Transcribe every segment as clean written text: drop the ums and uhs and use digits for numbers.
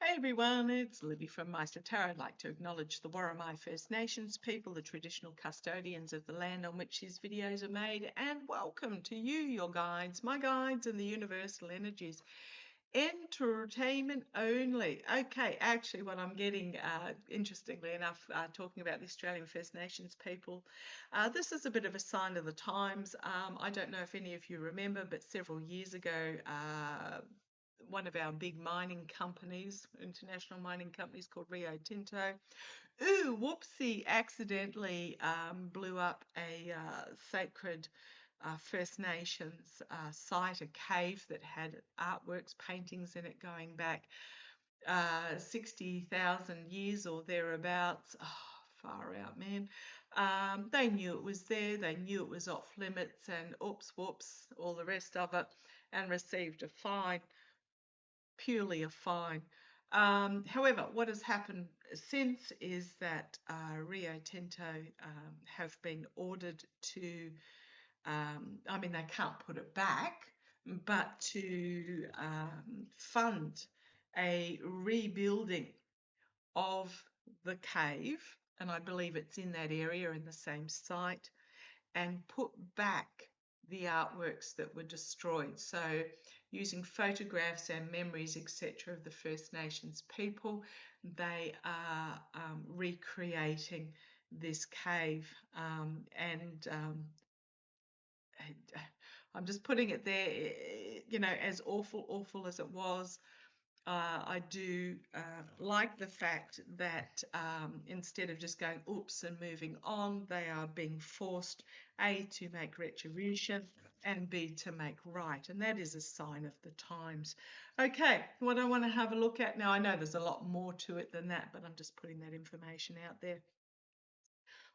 Hey everyone, it's Libby from maighstirtarot. I'd like to acknowledge the Worimi First Nations people, the traditional custodians of the land on which these videos are made, and welcome to you, your guides, my guides, and the universal energies. Entertainment only. Okay, actually what I'm getting, interestingly enough, talking about the Australian First Nations people, this is a bit of a sign of the times. I don't know if any of you remember, but several years ago, one of our big mining companies, international mining companies called Rio Tinto, whoopsie, accidentally blew up a sacred First Nations site, a cave that had artworks, paintings in it going back 60,000 years or thereabouts. Oh, far out, man. They knew it was there, they knew it was off limits, and oops, whoops, all the rest of it, and received a fine, purely a fine. However, what has happened since is that Rio Tinto have been ordered to, I mean, they can't put it back, but to fund a rebuilding of the cave, and I believe it's in that area in the same site, and put back the artworks that were destroyed. So using photographs and memories, etc., of the First Nations people, they are recreating this cave. And I'm just putting it there, you know, as awful as it was. I do like the fact that instead of just going oops and moving on, they are being forced, A, to make retribution, and B, to make right. And that is a sign of the times. Okay, what I want to have a look at now, I know there's a lot more to it than that, but I'm just putting that information out there.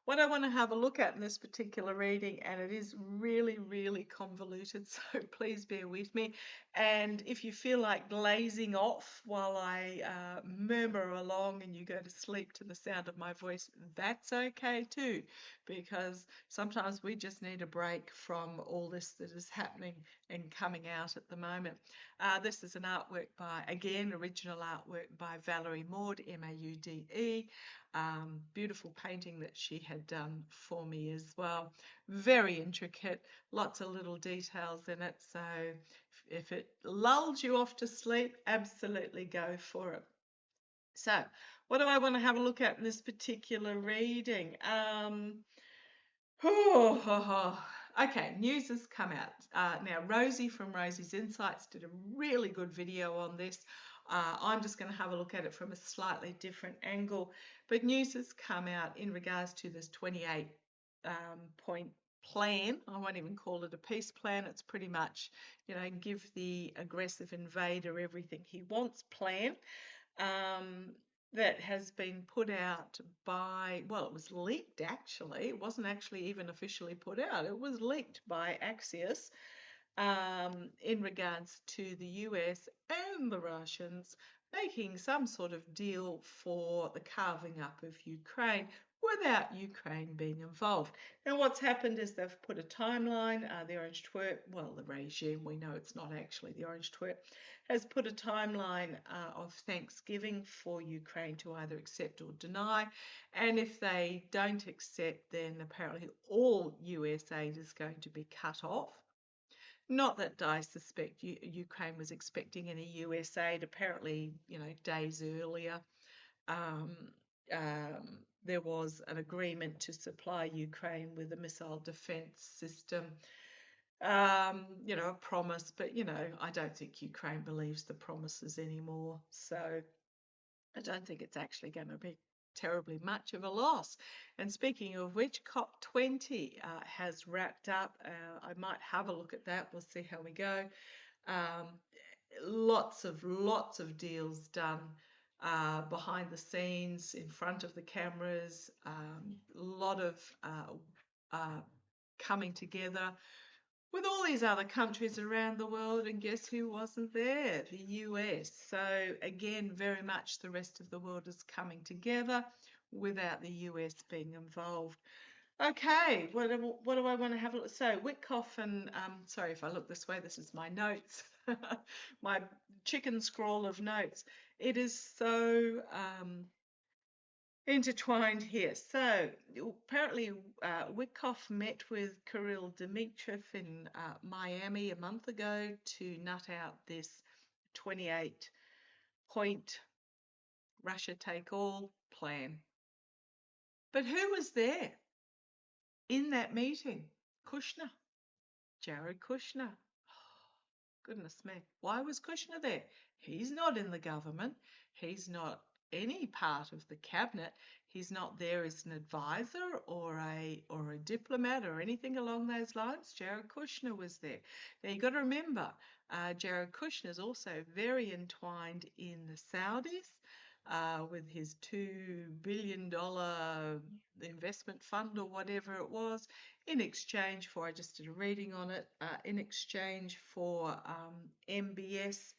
What I want to have a look at in this particular reading, and it is really convoluted, so please bear with me. And if you feel like glazing off while I murmur along and you go to sleep to the sound of my voice, that's okay too, because sometimes we just need a break from all this that is happening and coming out at the moment. This is an artwork by, again, original artwork by Valerie Maude, M-A-U-D-E. Beautiful painting that she had done for me as well. Very intricate, lots of little details in it. So if it lulls you off to sleep, absolutely go for it. So what do I want to have a look at in this particular reading? Okay, news has come out. Now, Rosie from Rosie's Insights did a really good video on this. I'm just going to have a look at it from a slightly different angle. But news has come out in regards to this 28 point plan. I won't even call it a peace plan. It's pretty much, you know, give the aggressive invader everything he wants plan. That has been put out by, well, it was leaked actually. It wasn't actually even officially put out. It was leaked by Axios in regards to the US and the Russians making some sort of deal for the carving up of Ukraine without Ukraine being involved. Now what's happened is they've put a timeline, the Orange Twerp, well, the regime, we know it's not actually the Orange Twerp, has put a timeline of Thanksgiving for Ukraine to either accept or deny, and if they don't accept, then apparently all US aid is going to be cut off. Not that I suspect Ukraine was expecting any US aid. Apparently, you know, days earlier, there was an agreement to supply Ukraine with a missile defense system. You know, a promise, but, you know, I don't think Ukraine believes the promises anymore. So I don't think it's actually going to be terribly much of a loss. And speaking of which, COP20 has wrapped up. I might have a look at that. We'll see how we go. Lots of deals done behind the scenes, in front of the cameras. A lot of coming together with all these other countries around the world, and guess who wasn't there? The US. So again, very much the rest of the world is coming together without the US being involved. Okay, what do I want to have a look? So Witkoff and sorry if I look this way. This is my notes, my chicken scrawl of notes. It is so intertwined here. So apparently, Witkoff met with Kirill Dmitrev in Miami a month ago to nut out this 28-point Russia take all plan. But who was there in that meeting? Kushner, Jared Kushner. Goodness me. Why was Kushner there? He's not in the government. He's not any part of the cabinet. He's not there as an advisor or a diplomat or anything along those lines. Jared Kushner was there. Now you've got to remember, Jared Kushner is also very entwined in the Saudis. With his $2 billion investment fund or whatever it was, in exchange for, I just did a reading on it, in exchange for MBS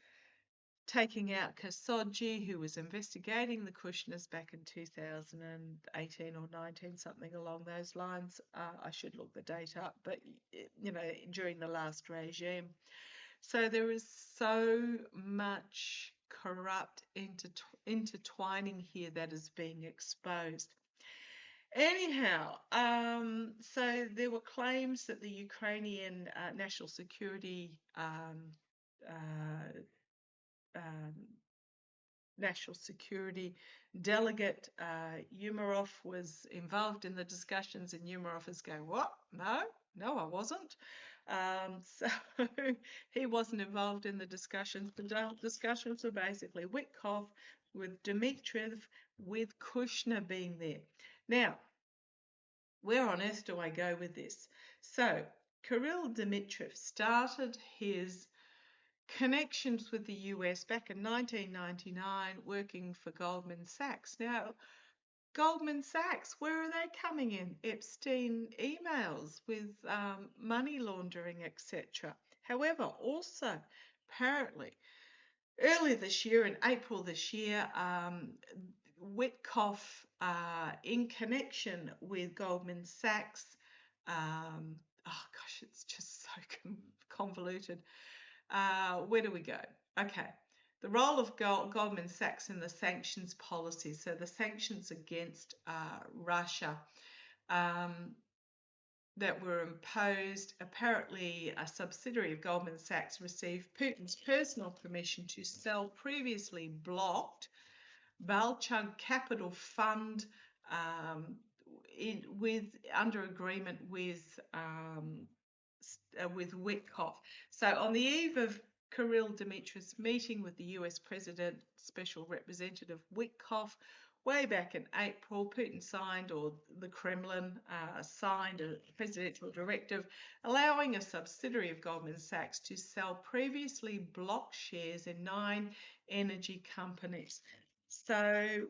taking out Khashoggi, who was investigating the Kushners back in 2018 or 19, something along those lines. I should look the date up, but during the last regime. So there is so much corrupt intertwining here that is being exposed. Anyhow, so there were claims that the Ukrainian national security delegate Umarov was involved in the discussions, and Umarov is going, "What? No, I wasn't." So he wasn't involved in the discussions. The discussions were basically Witkoff with Dmitrev, with Kushner being there. Now, where on earth do I go with this? So Kirill Dmitrev started his connections with the US back in 1999 working for Goldman Sachs. Now, Goldman Sachs, where are they coming in? Epstein emails with money laundering, etc. However, also, apparently, earlier this year, in April this year, Witkoff, in connection with Goldman Sachs, oh gosh, it's just so convoluted. Where do we go? Okay. The role of Goldman Sachs in the sanctions policy, so the sanctions against Russia that were imposed. Apparently, a subsidiary of Goldman Sachs received Putin's personal permission to sell previously blocked Valchug Capital Fund under agreement with Witkoff. So on the eve of Kirill Dmitrev's meeting with the US President Special Representative Witkoff way back in April, Putin signed, or the Kremlin signed, a presidential directive allowing a subsidiary of Goldman Sachs to sell previously blocked shares in 9 energy companies. So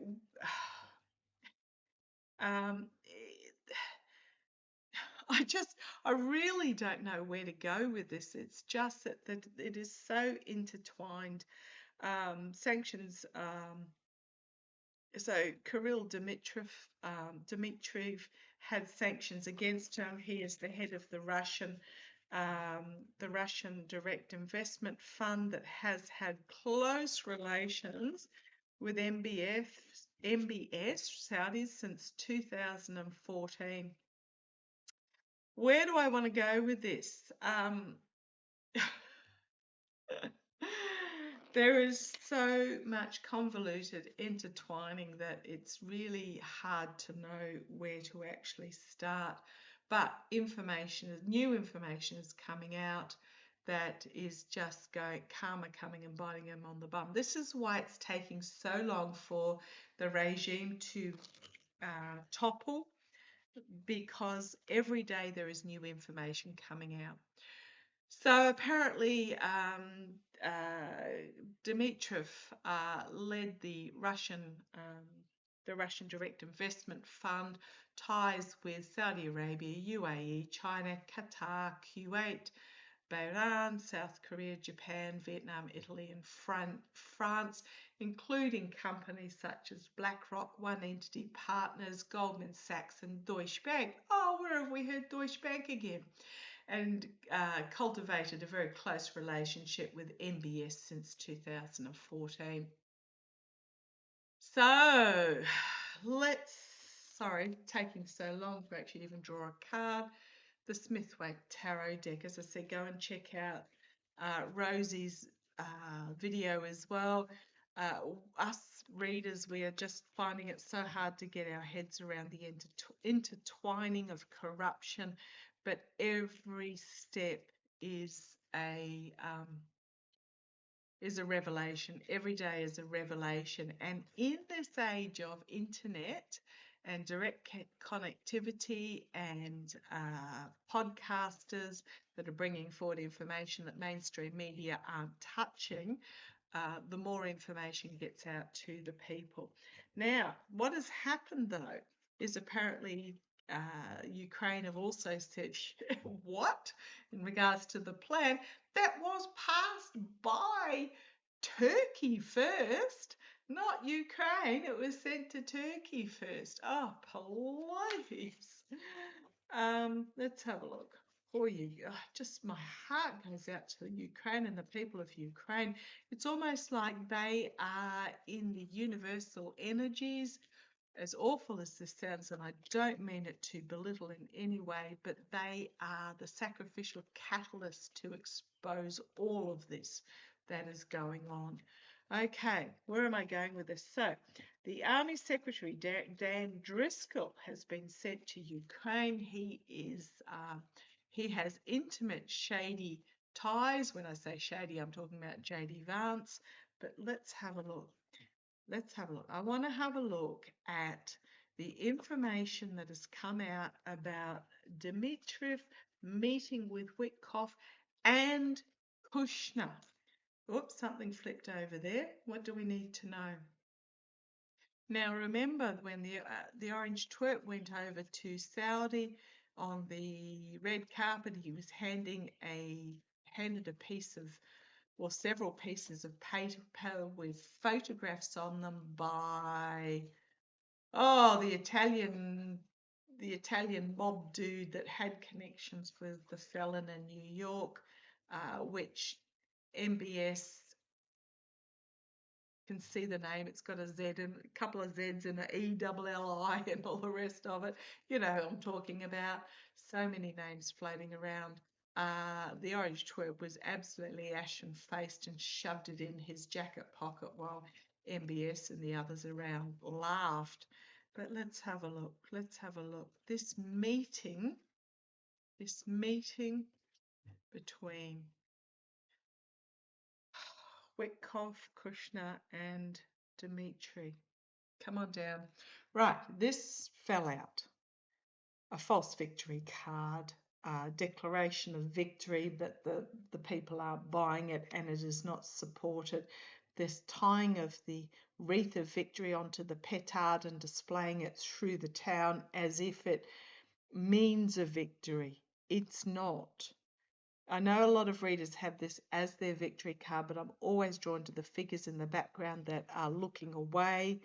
I really don't know where to go with this. It's just that it is so intertwined. Sanctions. So Kirill Dmitrev had sanctions against him. He is the head of the Russian Direct Investment Fund that has had close relations with MBS Saudis since 2014. Where do I want to go with this? There is so much convoluted intertwining that it's really hard to know where to actually start. But new information is coming out that is just karma coming and biting him on the bum. This is why it's taking so long for the regime to topple, because every day there is new information coming out. So apparently Dmitrev led the Russian Direct Investment Fund, ties with Saudi Arabia, UAE, China, Qatar, Kuwait, Bahrain, South Korea, Japan, Vietnam, Italy, and France. including companies such as BlackRock, One Entity Partners, Goldman Sachs, and Deutsche Bank. Oh, where have we heard Deutsche Bank again? And cultivated a very close relationship with MBS since 2014. So, sorry, taking so long to actually even draw a card. The Smithwaite Tarot deck. As I said, go and check out Rosie's video as well. Us readers, we are just finding it so hard to get our heads around the intertwining of corruption, but every step is a revelation. Every day is a revelation. And in this age of internet and direct connectivity and podcasters that are bringing forward information that mainstream media aren't touching, the more information gets out to the people. Now, what has happened though is apparently Ukraine have also said, what? In regards to the plan, that was passed by Turkey first, not Ukraine. It was sent to Turkey first. Oh, please. Let's have a look. For you, just my heart goes out to Ukraine and the people of Ukraine. It's almost like they are in the universal energies. As awful as this sounds, and I don't mean it to belittle in any way, but they are the sacrificial catalyst to expose all of this that is going on. Okay, where am I going with this? So, the Army Secretary, Dan Driscoll, has been sent to Ukraine. He has intimate, shady ties. When I say shady, I'm talking about J.D. Vance. But let's have a look. I want to have a look at the information that has come out about Dmitrev meeting with Witkoff and Kushner. Oops, something flipped over there. What do we need to know? Now, remember when the Orange Twerp went over to Saudi on the red carpet, he was handed a piece of, or several pieces of paper with photographs on them by the Italian mob dude that had connections with the felon in New York, which MBS can see the name. It's got a Z and a couple of Z's and an ELLI and all the rest of it. You know who I'm talking about. So many names floating around. The Orange Twerp was absolutely ashen-faced and shoved it in his jacket pocket while MBS and the others around laughed. But let's have a look. This meeting between Witkoff, Kushner, and Dmitri. Come on down. Right, this fell out. A false victory card, declaration of victory, but the people aren't buying it and it is not supported. This tying of the wreath of victory onto the petard and displaying it through the town as if it means a victory. It's not. I know a lot of readers have this as their victory card, but I'm always drawn to the figures in the background that are looking away,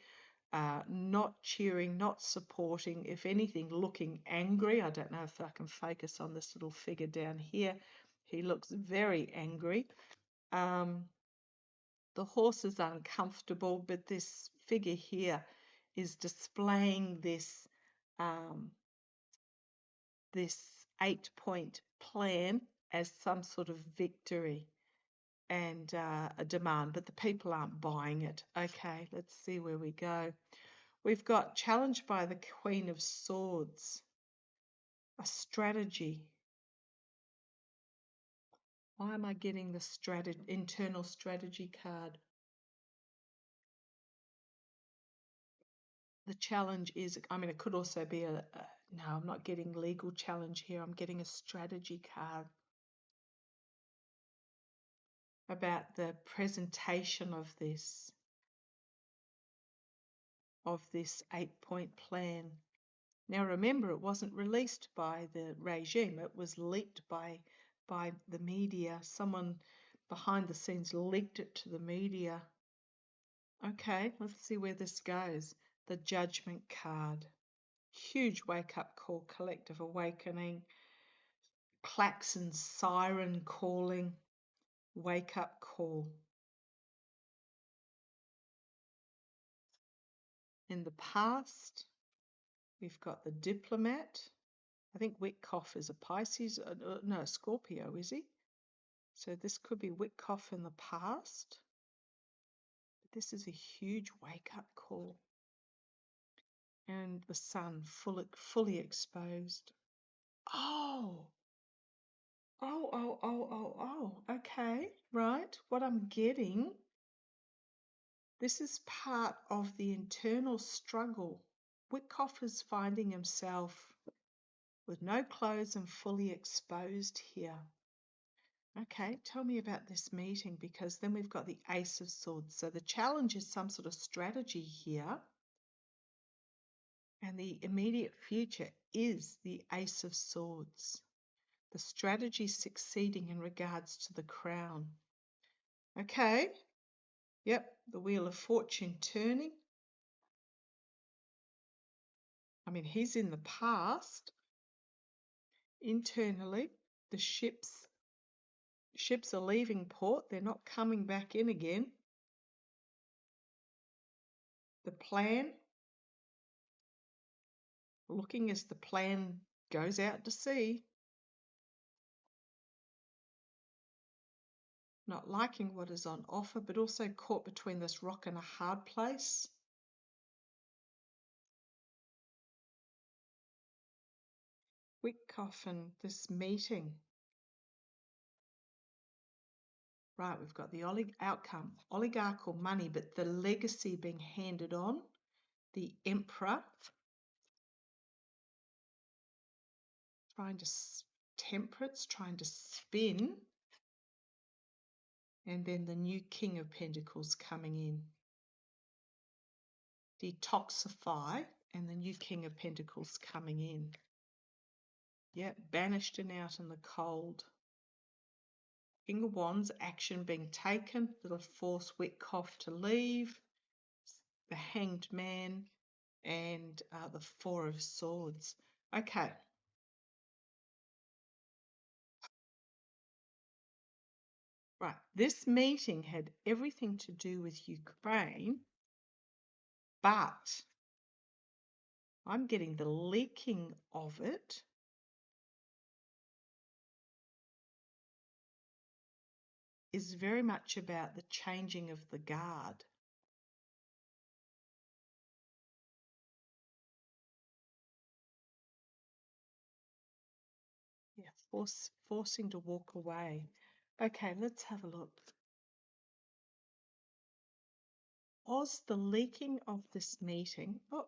not cheering, not supporting, if anything, looking angry. I don't know if I can focus on this little figure down here. He looks very angry. The horse is uncomfortable, but this figure here is displaying this 8-point plan as some sort of victory and a demand, but the people aren't buying it. Okay, let's see where we go. We've got challenged by the Queen of Swords, a strategy. Why am I getting the internal strategy card? The challenge is, I mean, it could also be no, I'm not getting legal challenge here. I'm getting a strategy card about the presentation of this 8-point plan. Now remember, it wasn't released by the regime. It was leaked by the media. Someone behind the scenes leaked it to the media. Okay, let's see where this goes. The Judgment card. Huge wake-up call, collective awakening, klaxon siren calling, wake-up call. In the past, we've got the Diplomat. I think Witkoff is a Pisces, no, Scorpio, is he? So this could be Witkoff in the past. But this is a huge wake-up call. And the sun fully exposed. Oh, okay, right. What I'm getting, this is part of the internal struggle. Witkoff is finding himself with no clothes and fully exposed here. Okay, tell me about this meeting, because then we've got the Ace of Swords. So the challenge is some sort of strategy here. And the immediate future is the Ace of Swords. The strategy succeeding in regards to the crown. Okay, yep, the Wheel of Fortune turning. I mean, he's in the past. Internally, the ships are leaving port. They're not coming back in again. The plan, looking as the plan goes out to sea. Not liking what is on offer, but also caught between this rock and a hard place. Witkoff and this meeting. Right, we've got the outcome, oligarchical money, but the legacy being handed on. The Emperor, trying to temperance, trying to spin. And then the new King of Pentacles coming in. Detoxify, and the new King of Pentacles coming in. Yep, banished and out in the cold. King of Wands, action being taken that'll force Witkoff to leave. The Hanged Man and the Four of Swords. Okay. Right, this meeting had everything to do with Ukraine, but I'm getting the leaking of it is very much about the changing of the guard. Yeah, forcing to walk away. Okay, let's have a look. Was the leaking of this meeting, oh,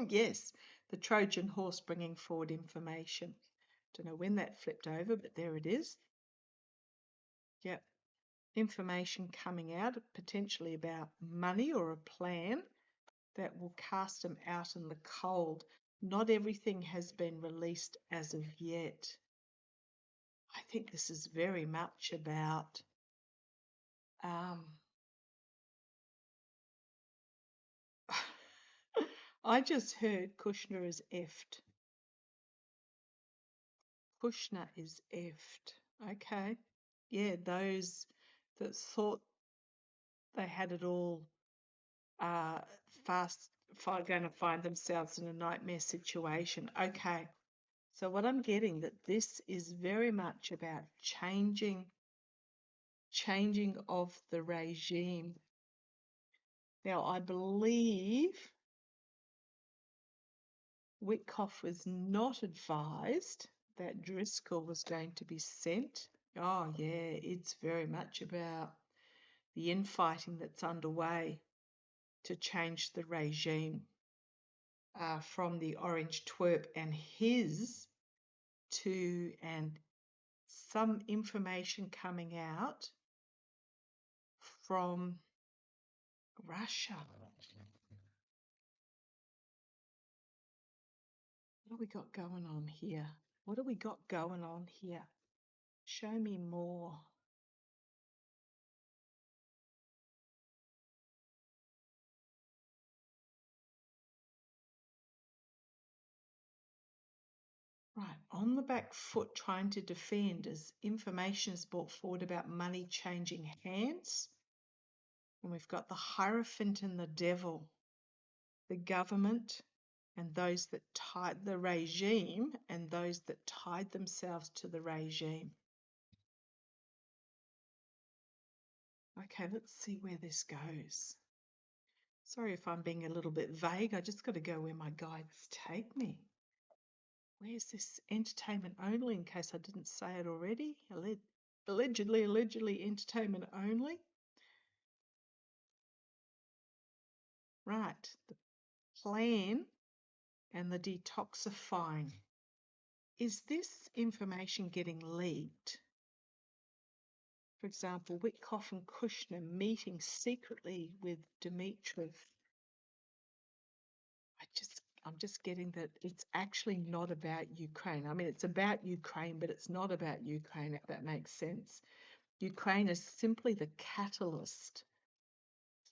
yes, the Trojan horse bringing forward information. Don't know when that flipped over, but there it is. Yep, information coming out, potentially about money or a plan that will cast them out in the cold. Not everything has been released as of yet. I think this is very much about I just heard Kushner is effed. Kushner is effed. Okay. Yeah, those that thought they had it all going to find themselves in a nightmare situation. Okay. So what I'm getting, that this is very much about changing of the regime. Now, I believe Witkoff was not advised that Driscoll was going to be sent. Oh, yeah, it's very much about the infighting that's underway to change the regime from the orange twerp and his to, and some information coming out from Russia. What do we got going on here? What do we got going on here? Show me more. Right, on the back foot trying to defend as information is brought forward about money changing hands. And we've got the Hierophant and the Devil, the government and those that tied the regime and those that tied themselves to the regime. Okay, let's see where this goes. Sorry if I'm being a little bit vague. I just got to go where my guides take me. Where's this entertainment only, in case I didn't say it already? Allegedly entertainment only. Right, the plan and the detoxifying. Is this information getting leaked? For example, Witkoff and Kushner meeting secretly with Dmitrev. I'm just getting that it's actually not about Ukraine. I mean, it's about Ukraine, but it's not about Ukraine, if that makes sense. Ukraine is simply the catalyst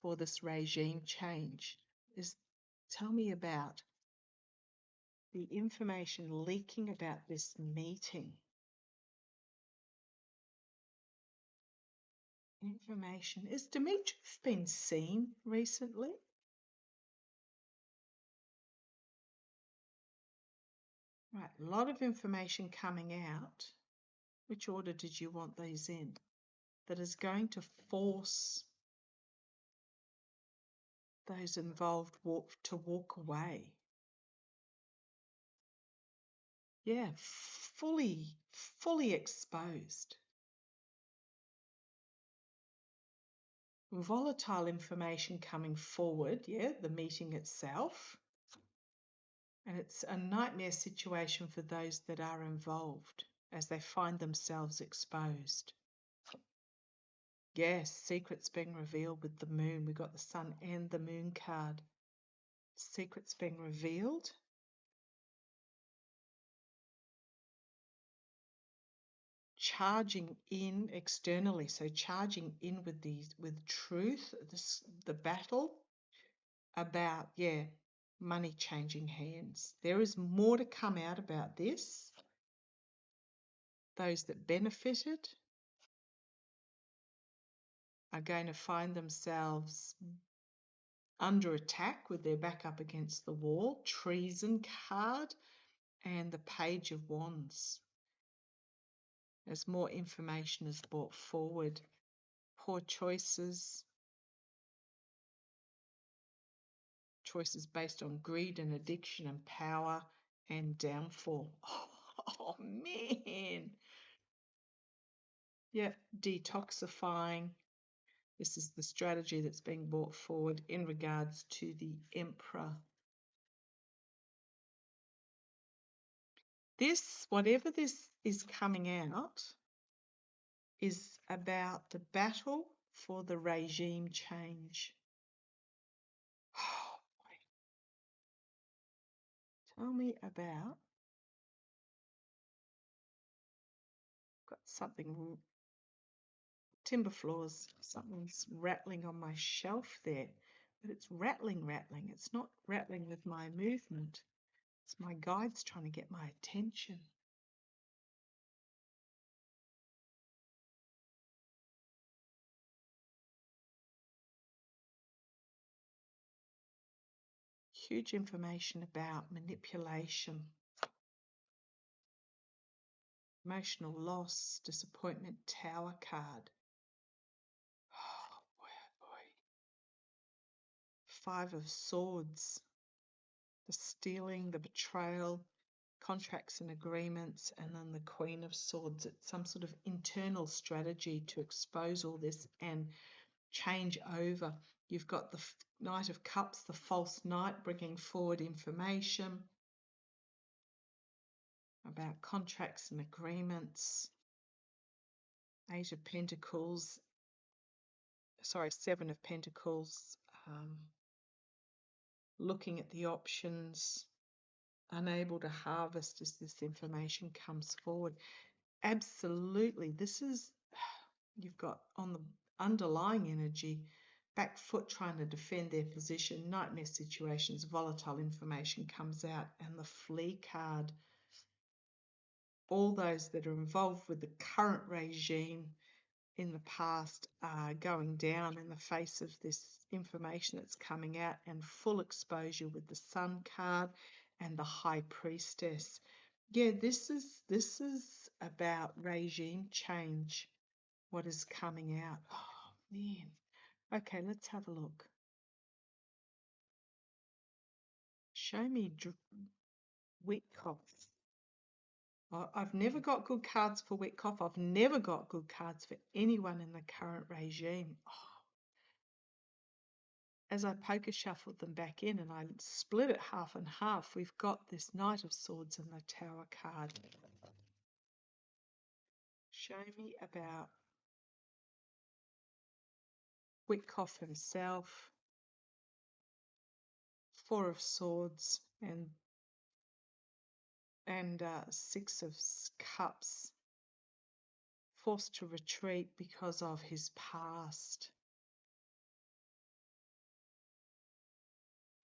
for this regime change. Tell me about the information leaking about this meeting. Information. Has Dmitrev been seen recently? Right, a lot of information coming out. Which order did you want these in? That is going to force those involved to walk away. Yeah, fully exposed. Volatile information coming forward, yeah, the meeting itself. And it's a nightmare situation for those that are involved as they find themselves exposed. Yes, secrets being revealed with the moon. We've got the sun and the moon card. Secrets being revealed. Charging in externally, so charging in with truth, the battle about, yeah, money changing hands. There is more to come out about this. Those that benefited are going to find themselves under attack with their back up against the wall. Treason card and the Page of Wands. As more information is brought forward, poor choices based on greed and addiction and power and downfall. Oh man. Yeah, detoxifying. This is the strategy that's being brought forward in regards to the Emperor. Whatever this is coming out, is about the battle for the regime change. Oh, tell me about. Got something. Timber floors. Something's rattling on my shelf there, but it's rattling. It's not rattling with my movement. It's my guides trying to get my attention. Huge information about manipulation, emotional loss, disappointment, Tower card. Oh boy. 5 of Swords, the stealing, the betrayal, contracts and agreements, and then the Queen of Swords. It's some sort of internal strategy to expose all this and change over. You've got the Knight of Cups, the false knight, bringing forward information about contracts and agreements. 8 of Pentacles, sorry, 7 of Pentacles, looking at the options, unable to harvest as this information comes forward. Absolutely, you've got on the underlying energy, back foot trying to defend their position, nightmare situations, volatile information comes out, and the Flee card. all those that are involved with the current regime in the past are going down in the face of this information that's coming out, and full exposure with the Sun card and the High Priestess. Yeah, this is about regime change, what is coming out. Oh man. Okay, let's have a look. Show me Witkoff. I've never got good cards for Witkoff. I've never got good cards for anyone in the current regime. Oh, as I poker shuffled them back in and I split it half and half, we've got this Knight of Swords and the Tower card. Show me about Witkoff himself, Four of Swords and Six of Cups, forced to retreat because of his past.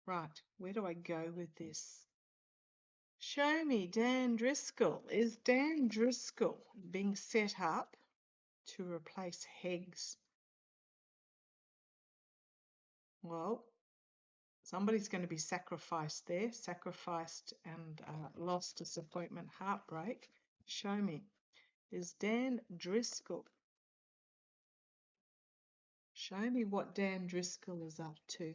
Right, where do I go with this? Show me Dan Driscoll. Is Dan Driscoll being set up to replace Heggs? Well, somebody's going to be sacrificed there, sacrificed and lost, disappointment, heartbreak. Show me. Is Dan Driscoll? Show me what Dan Driscoll is up to.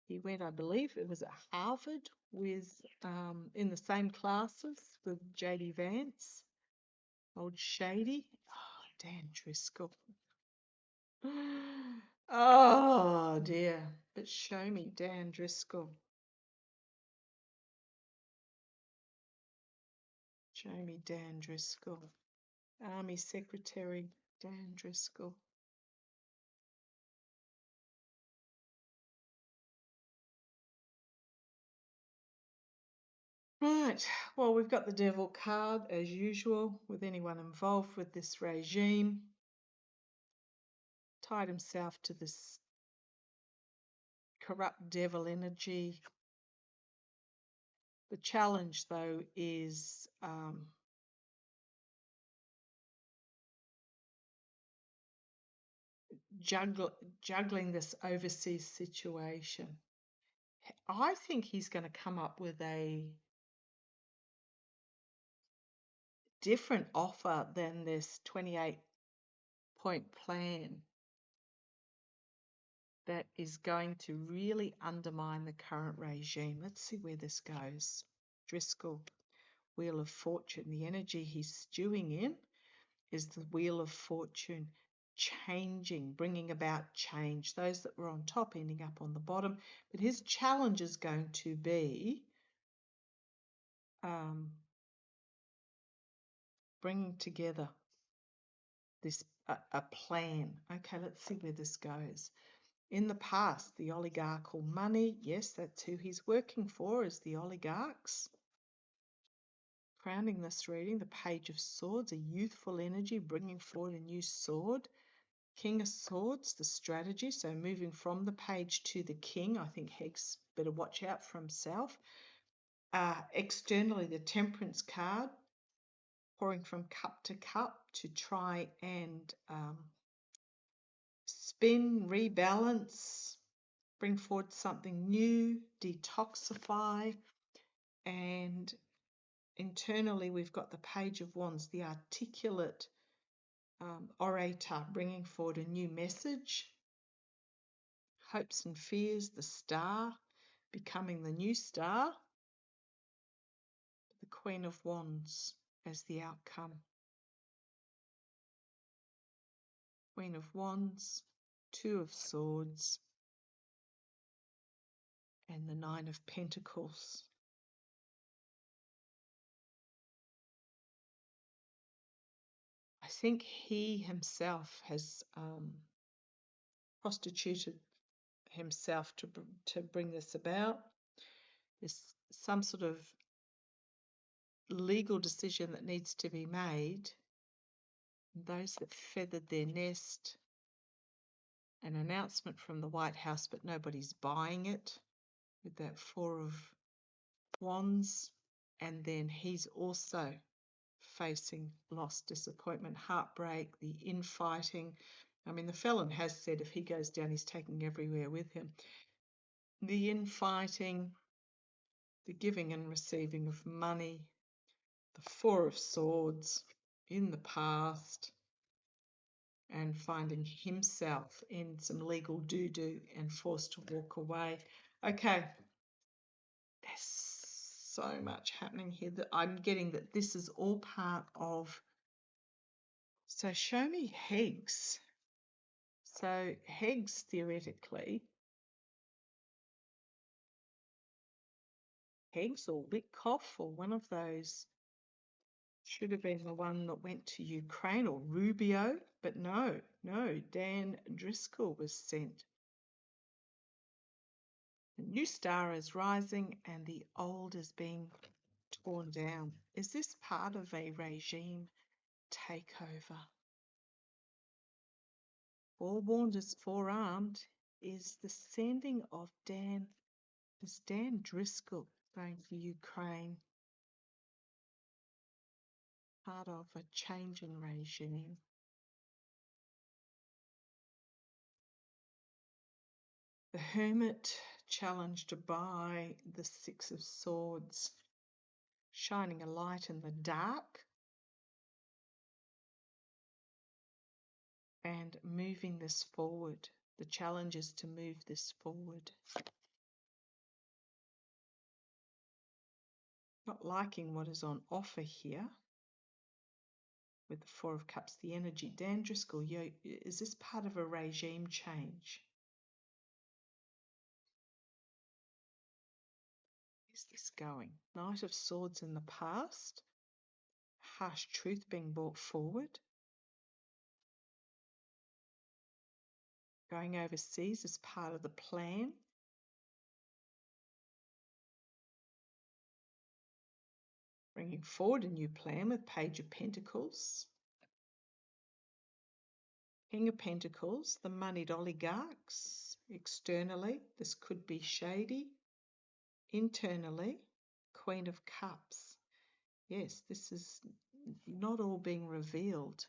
He went, I believe it was at Harvard with, in the same classes with J.D. Vance. Old Shady. Oh, Dan Driscoll. Oh dear. But show me Dan Driscoll. Show me Dan Driscoll. Army Secretary Dan Driscoll. Right, well, we've got the Devil card as usual with anyone involved with this regime. Tied himself to this corrupt devil energy. The challenge, though, is juggling this overseas situation. I think he's going to come up with a different offer than this 28-point plan that is going to really undermine the current regime. Let's see where this goes. Driscoll, Wheel of Fortune. The energy he's stewing in is the Wheel of Fortune, changing, bringing about change. Those that were on top ending up on the bottom. But his challenge is going to be bringing together this a plan. Okay, let's see where this goes. In the past, the oligarchical money, yes, that's who he's working for, is the oligarchs. Crowning this reading, the Page of Swords, a youthful energy, bringing forward a new sword. King of Swords, the strategy, so moving from the page to the king. I think Heggs better watch out for himself. Externally, the Temperance card, pouring from cup to cup to try and spin, rebalance, bring forward something new, detoxify. And internally, we've got the Page of Wands, the articulate orator, bringing forward a new message. Hopes and fears, the Star, becoming the new star. The Queen of Wands as the outcome. Queen of Wands, Two of Swords, and the Nine of Pentacles. I think he himself has prostituted himself to bring this about. There's some sort of legal decision that needs to be made. Those that feathered their nest, an announcement from the White House, but nobody's buying it, with that Four of Wands. And then he's also facing loss, disappointment, heartbreak, the infighting. I mean, the felon has said if he goes down, he's taking everywhere with him. The infighting, the giving and receiving of money, the Four of Swords in the past, and finding himself in some legal doo-doo and forced to walk away. Okay, there's so much happening here that I'm getting that this is all part of. So show me Higgs. So Higgs theoretically, Higgs or Witkoff or one of those should have been the one that went to Ukraine, or Rubio, but no, Dan Driscoll was sent. The new star is rising and the old is being torn down. Is this part of a regime takeover? Forewarned is forearmed is the sending of Dan. Is Dan Driscoll going for Ukraine? Part of a change in regime. The Hermit challenged by the Six of Swords, shining a light in the dark and moving this forward. The challenge is to move this forward. Not liking what is on offer here with the Four of Cups, the energy. Dan Driscoll, is this part of a regime change? Where's this going? Knight of Swords in the past. Harsh truth being brought forward. Going overseas is part of the plan. Bringing forward a new plan with Page of Pentacles. King of Pentacles, the moneyed oligarchs. Externally, this could be shady. Internally, Queen of Cups. Yes, this is not all being revealed.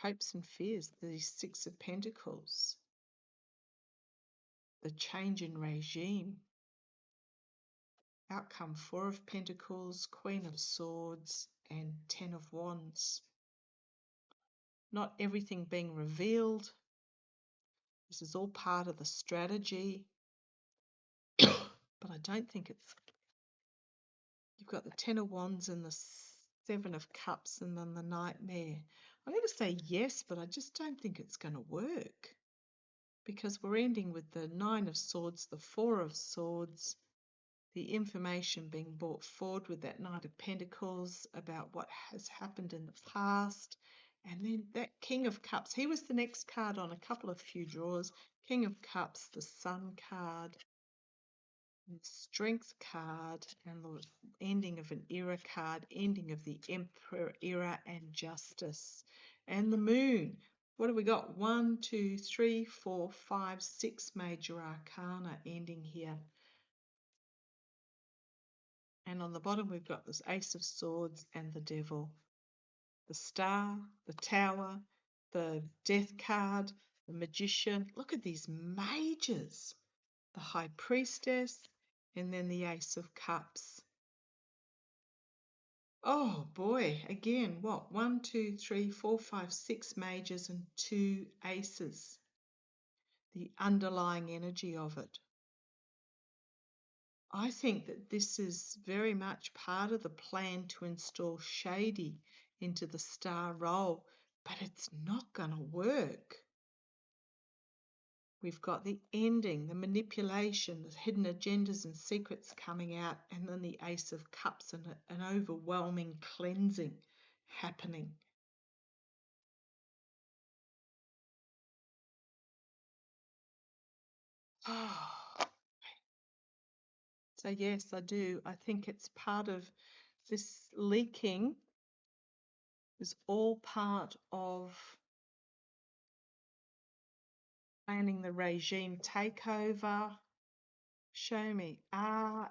Hopes and fears, the Six of Pentacles. The change in regime. Outcome, Four of Pentacles, Queen of Swords, and Ten of Wands. Not everything being revealed. This is all part of the strategy. But I don't think it's... You've got the Ten of Wands and the Seven of Cups and then the Nightmare. I'm going to say yes, but I just don't think it's going to work. Because we're ending with the Nine of Swords, the Four of Swords, the information being brought forward with that Knight of Pentacles about what has happened in the past. And then that King of Cups, he was the next card on a couple of few draws. King of Cups, the Sun card, the Strength card, and the ending of an era card, ending of the Emperor era and Justice. And the Moon. What have we got? 1, 2, 3, 4, 5, 6 major arcana ending here. And on the bottom, we've got this Ace of Swords and the Devil. The Star, the Tower, the Death card, the Magician. Look at these mages. The High Priestess, and then the Ace of Cups. Oh boy, again, what? 1, 2, 3, 4, 5, 6 mages and 2 aces. The underlying energy of it. I think that this is very much part of the plan to install Shady into the star role, but it's not going to work. We've got the ending, the manipulation, the hidden agendas and secrets coming out, and then the Ace of Cups and an overwhelming cleansing happening. Oh. So yes, I do. I think it's part of this leaking is all part of planning the regime takeover, Show me.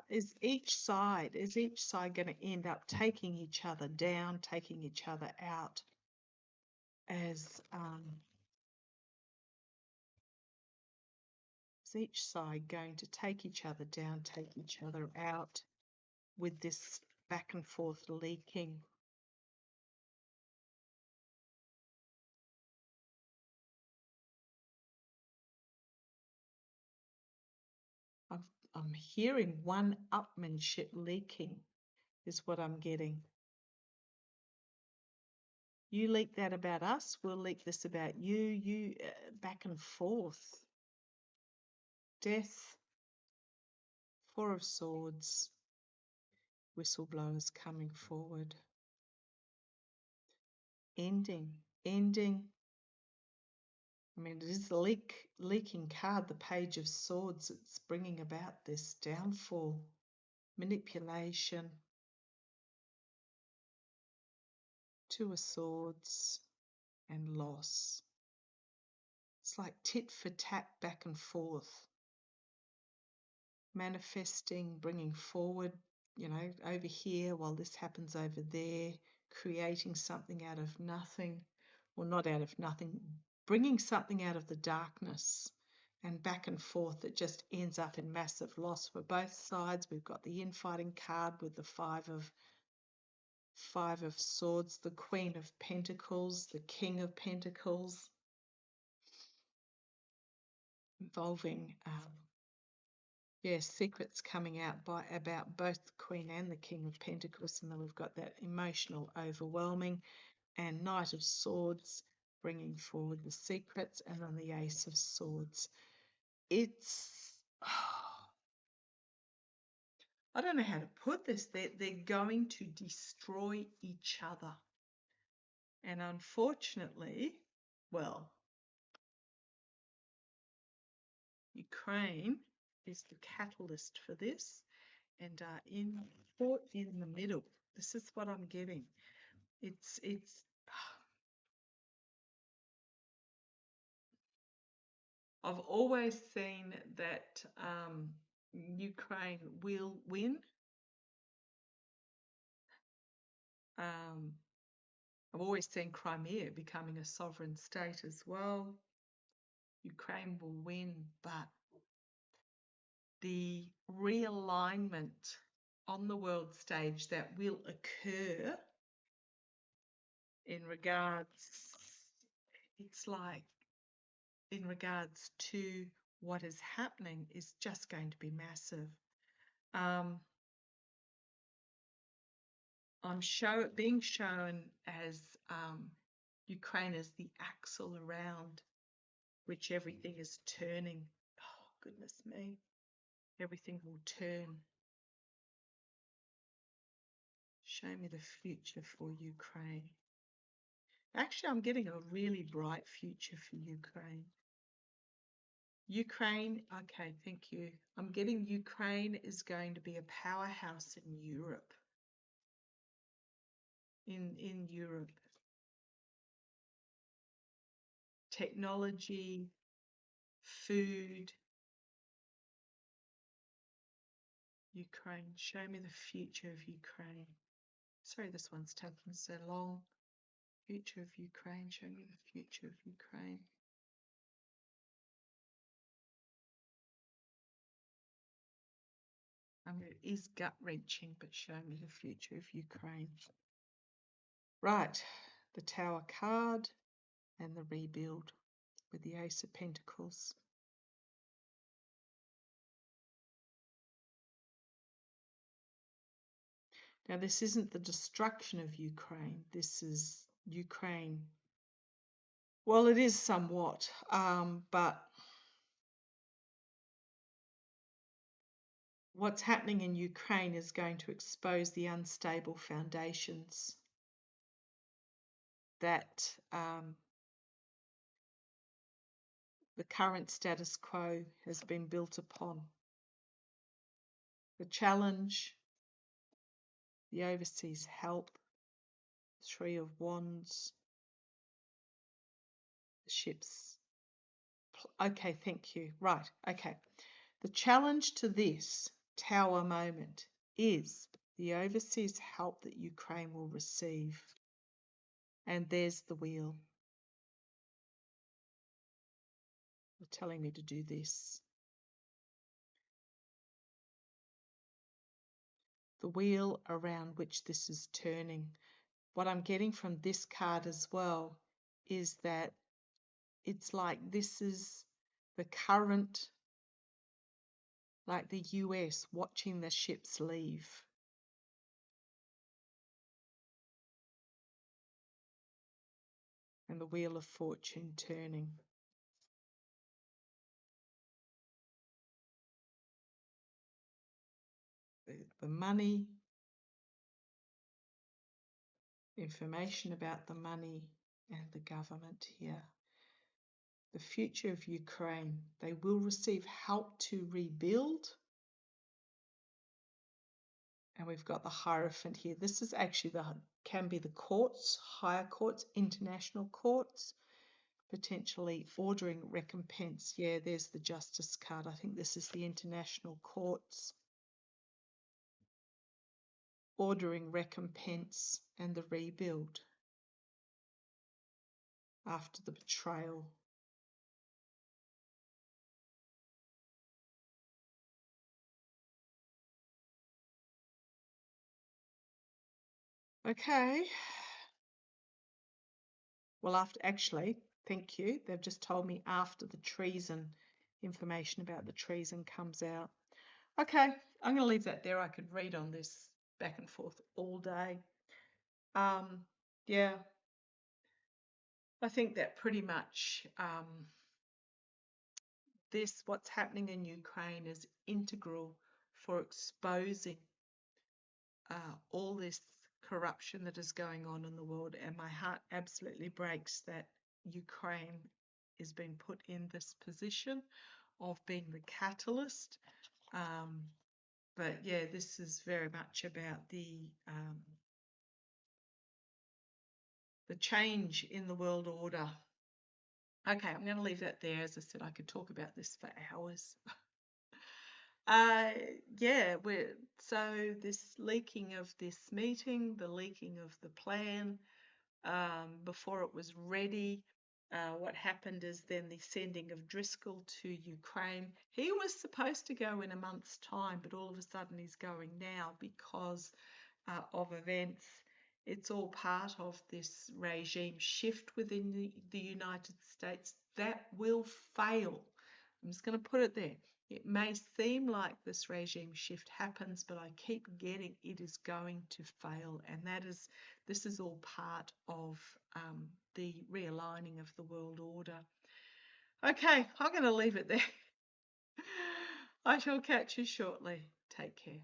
Is each side going to end up taking each other down, taking each other out? Is each side going to take each other down, take each other out with this back and forth leaking? I'm hearing one-upmanship leaking is what I'm getting. You leak that about us, we'll leak this about you. You back and forth. Death, Four of Swords, whistleblowers coming forward. Ending. I mean, it is the leaking card, the Page of Swords. It's bringing about this downfall, manipulation. Two of Swords and loss. It's like tit for tat, back and forth. Manifesting, bringing forward, over here while this happens over there, creating something out of nothing, or not out of nothing, bringing something out of the darkness, and back and forth. It just ends up in massive loss for both sides. We've got the infighting card with the Five of Swords, the Queen of Pentacles, the King of Pentacles, involving secrets coming out about both the Queen and the King of Pentacles. And then we've got that emotional overwhelming, and Knight of Swords bringing forward the secrets, and then the Ace of Swords. I don't know how to put this. They're going to destroy each other. And unfortunately, well, Ukraine is the catalyst for this, and caught in the middle. This is what I'm getting. It's I've always seen that Ukraine will win. I've always seen Crimea becoming a sovereign state as well. Ukraine will win, but the realignment on the world stage that will occur in regards to what is happening is just going to be massive. I'm being shown as Ukraine as the axle around which everything is turning. Oh, goodness me. Everything will turn. Show me the future for Ukraine. Actually, I'm getting a really bright future for Ukraine. Ukraine, okay, thank you. I'm getting Ukraine is going to be a powerhouse in Europe. In Europe. Technology, food. Ukraine, show me the future of Ukraine. Sorry, this one's taking so long. Future of Ukraine, show me the future of Ukraine. It is gut-wrenching, but show me the future of Ukraine. Right, the Tower card and the rebuild with the Ace of Pentacles. Now, this isn't the destruction of Ukraine. This is Ukraine. Well, it is somewhat, but what's happening in Ukraine is going to expose the unstable foundations that the current status quo has been built upon. The challenge, the overseas help, Three of Wands, the ships. Okay, thank you. Right, okay. The challenge to this Tower moment is the overseas help that Ukraine will receive. And there's the wheel. They're telling me to do this. The wheel around which this is turning. What I'm getting from this card as well is that it's like this is the current, like the US watching the ships leave. And the wheel of fortune turning. The money, information about the money and the government here. The future of Ukraine. They will receive help to rebuild. And we've got the Hierophant here. This is actually can be the courts, higher courts, international courts, potentially ordering recompense. Yeah, there's the Justice card. I think this is the international courts. Ordering recompense and the rebuild after the betrayal. Okay. Well, thank you. They've just told me after the treason, information about the treason comes out. Okay, I'm going to leave that there. I could read on this back and forth all day. Yeah, I think that pretty much what's happening in Ukraine is integral for exposing all this corruption that is going on in the world, and my heart absolutely breaks that Ukraine is being put in this position of being the catalyst. But yeah, this is very much about the change in the world order. Okay, I'm going to leave that there. As I said, I could talk about this for hours. Yeah, so this leaking of this meeting, the leaking of the plan before it was ready. What happened is then the sending of Driscoll to Ukraine. He was supposed to go in a month's time, but all of a sudden he's going now because of events. It's all part of this regime shift within the United States that will fail. I'm just going to put it there. It may seem like this regime shift happens, but I keep getting it is going to fail, and this is all part of the realigning of the world order. Okay, I'm going to leave it there. I shall catch you shortly. Take care.